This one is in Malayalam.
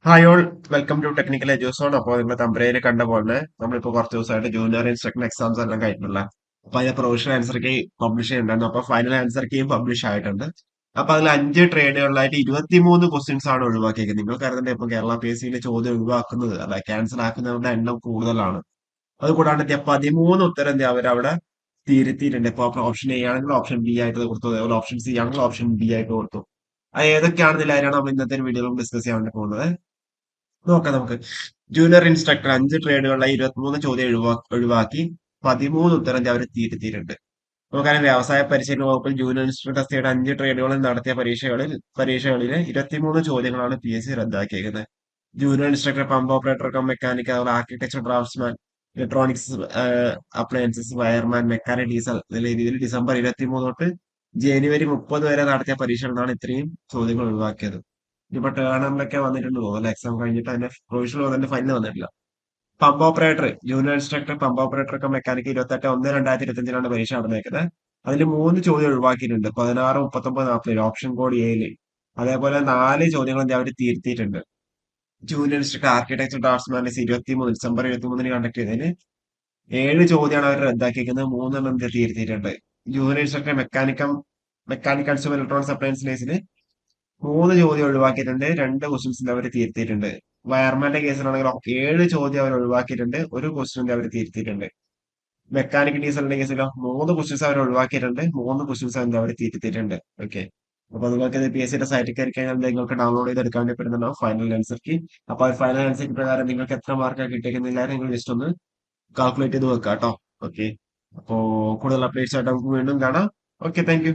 Hi all, welcome to Technical Eduzone. അപ്പോൾ നിങ്ങൾ തമ്പരയിൽ കണ്ട പോലെ നമ്മളിപ്പോ കുറച്ച് ദിവസമായിട്ട് ജൂനിയർ ഇൻസ്ട്രക്ടർ എക്സാംസ് എല്ലാം കഴിഞ്ഞിട്ടുള്ള അപ്പൊ അതിന്റെ പ്രൊവിഷണൽ ആൻസർ കീ പബ്ലിഷ് ചെയ്യുന്നുണ്ടായിരുന്നു. അപ്പൊ ഫൈനൽ ആൻസർ കീയും പബ്ലിഷ് ആയിട്ടുണ്ട്. അപ്പൊ അതിൽ 5 ട്രേഡുകളിലായിട്ട് 23 ക്വസ്റ്റ്യൻസ് ആണ് ഒഴിവാക്കിയത്. നിങ്ങൾക്ക് അറിയാം ഇപ്പൊ കേരള പി എസ് സിയിലെ ചോദ്യം ഒഴിവാക്കുന്നത് അല്ല, ക്യാൻസൽ ആക്കുന്നവരുടെ എണ്ണം കൂടുതലാണ്. അതുകൂടാണ്ട് 13 ഉത്തരം അവരവിടെ തിരുത്തിയിട്ടുണ്ട്. ഇപ്പൊ ഓപ്ഷൻ എ ആണെങ്കിൽ ഓപ്ഷൻ ബി ആയിട്ട് കൊടുത്തു, അതേപോലെ ഓപ്ഷൻ സി ആണെങ്കിൽ ഓപ്ഷൻ ബി ആയിട്ട് കൊടുത്തു. അത് ഏതൊക്കെയാണെന്നുള്ള കാര്യമാണ് നമ്മൾ ഇന്നത്തെ വീഡിയോയിൽ ഡിസ്കസ് ചെയ്യാൻ വേണ്ടി പോകുന്നത്. നോക്കാം നമുക്ക്. ജൂനിയർ ഇൻസ്ട്രക്ടർ 5 ട്രേഡുകളിലായി 23 ചോദ്യം ഒഴിവാക്കി 13 ഉത്തരം അവർ തിരുത്തിയിട്ടുണ്ട്. നമുക്കറിയാം വ്യവസായ പരിശീലന വകുപ്പിൽ ജൂനിയർ ഇൻസ്ട്രക്ടർ തസ്തികയുടെ 5 ട്രേഡുകളിൽ നടത്തിയ പരീക്ഷകളിലെ 23 ചോദ്യങ്ങളാണ് പി എസ് സി റദ്ദാക്കിയിരിക്കുന്നത്. Junior instructor, pump operator cum mechanic, അതുപോലെ architecture draughtsman, electronics appliances, wireman, mechanic, diesel എന്നുള്ള രീതിയിൽ ഡിസംബർ 23 തൊട്ട് ജനുവരി 30 വരെ നടത്തിയ പരീക്ഷകളിൽ നിന്നാണ് ഇത്രയും ചോദ്യങ്ങൾ ഒഴിവാക്കിയത്. ഇനിയിപ്പോ ടേണറിലൊക്കെ വന്നിട്ടുണ്ട് തോന്നുന്നു എക്സാം കഴിഞ്ഞിട്ട് അതിന്റെ പ്രൊവിഷണൽ വന്നിട്ട് ഫൈനൽ വന്നിട്ടില്ല. Pump operator, junior instructor pump operator ഒക്കെ മെക്കാനിക് 28/1/2025 ബരീക്ഷ നടന്നേക്കുന്നത്. അതിൽ 3 ചോദ്യം ഒഴിവാക്കിയിട്ടുണ്ട്. 16, 39, 40 ഓപ്ഷൻ കോഡ് എയില്. അതേപോലെ 4 ചോദ്യങ്ങൾ അവർ തിരുത്തിയിട്ടുണ്ട്. Junior instructor architecture draughtsman 23 December 23 conduct ചെയ്തതിന് 7 ചോദ്യമാണ് അവർ റദ്ദാക്കിയിരിക്കുന്നത്. 3 തിരുത്തിയിട്ടുണ്ട്. Junior instructor mechanic consumer electronics അപ്ലയൻസിന് 3 ചോദ്യം ഒഴിവാക്കിയിട്ടുണ്ട്. 2 ക്വസ്റ്റ്യൻസിൽ അവർ തിരുത്തിയിട്ടുണ്ട്. വയർമാന്റെ കേസിലാണെങ്കിൽ 7 ചോദ്യം അവർ ഒഴിവാക്കിയിട്ടുണ്ട്. ഒരു ക്വസ്റ്റ്യൻ അവർ തിരുത്തിയിട്ടുണ്ട്. മെക്കാനിക് ഡീസലിന്റെ കേസിലോ 3 ക്വസ്റ്റ്യൻസ് അവർ ഒഴിവാക്കിയിട്ടുണ്ട്. 3 ക്വസ്റ്റ്യൻസ് അവർ തിരുത്തിയിട്ടുണ്ട്. ഓക്കെ. അപ്പൊ നിങ്ങൾക്ക് ഇത് പി എസ് സിയുടെ സൈറ്റിൽ കയറി കഴിഞ്ഞാൽ നിങ്ങൾക്ക് ഡൗൺലോഡ് ചെയ്ത് എടുക്കാൻ വേണ്ടി പറ്റുന്നുണ്ടാവും ഫൈനൽ ആൻസർക്ക്. അപ്പൊ ആ ഫൈനൽ ആൻസർക്ക് പ്രകാരം നിങ്ങൾക്ക് എത്ര മാർക്കാണ് കിട്ടിയിരിക്കുന്നില്ല നിങ്ങൾ ജസ്റ്റ് ഒന്ന് കാൽക്കുലേറ്റ് ചെയ്ത് വെക്കാം കേട്ടോ. ഓക്കെ. അപ്പോ കൂടുതൽ അപ്ഡേറ്റ്സ് ആയിട്ട് നമുക്ക് വീണ്ടും കാണാം. Okay, thank you.